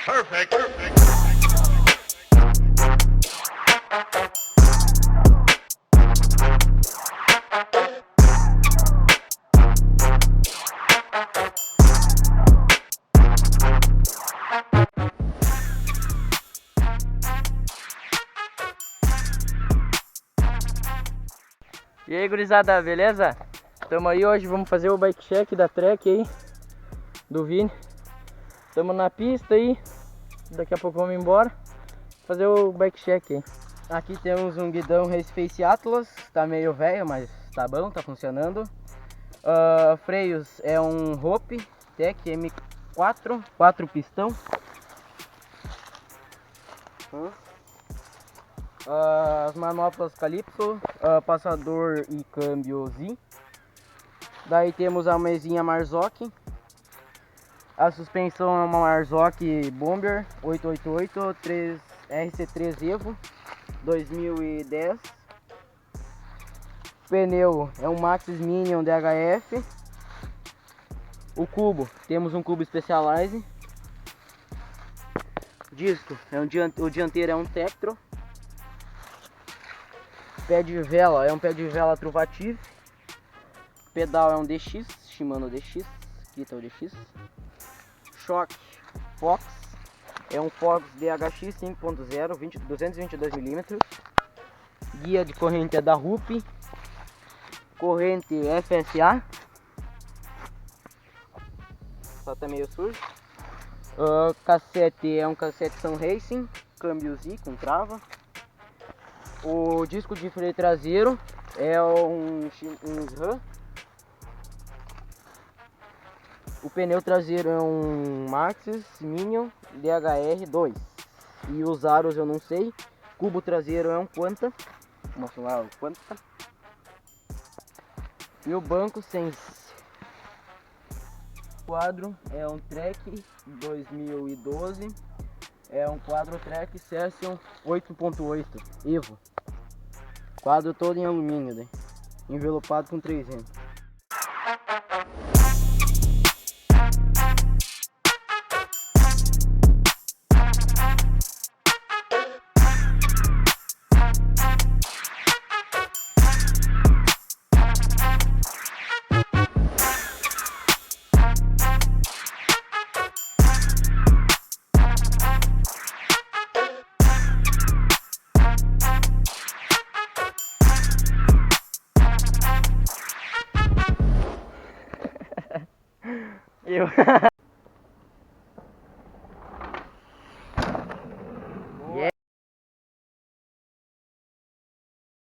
Perfect. E aí, gurizada, beleza? Tamo aí hoje, vamos fazer o bike check da Trek aí, do Vini. Tamo na pista aí, daqui a pouco vamos embora, fazer o bike check aí. Aqui temos um guidão Race Face Atlas, tá meio velho, mas tá bom, tá funcionando. Freios é um Hope Tech M4, 4 pistão. As manoplas Calypso, passador e câmbio Z. Daí temos a mesinha Marzocchi. A suspensão é uma Marzocchi Bomber 888 RC3 Evo 2010. Pneu é um Maxxis Minion DHF. O cubo, temos um cubo Specialized. Disco, o dianteiro é um Tektro. Pé de vela é um pé de vela Truvative. Pedal é um DX, Shimano DX. Aqui tá o DX. Choque Fox é um Fox DHX 5.0 222mm. Guia de corrente é da Rupi. Corrente FSA. Só tá meio sujo. Cassete é um cassete Sun Racing, câmbio Z com trava. O disco de freio traseiro é um SRAM. O pneu traseiro é um Maxxis Minion DHR2. E os aros eu não sei. Cubo traseiro é um Quanta. Vou mostrar lá o Quanta. E o banco sem quadro é um Trek 2012. É um quadro Trek Session 8.8 Evo. Quadro todo em alumínio, né? Envelopado com 3M. Eu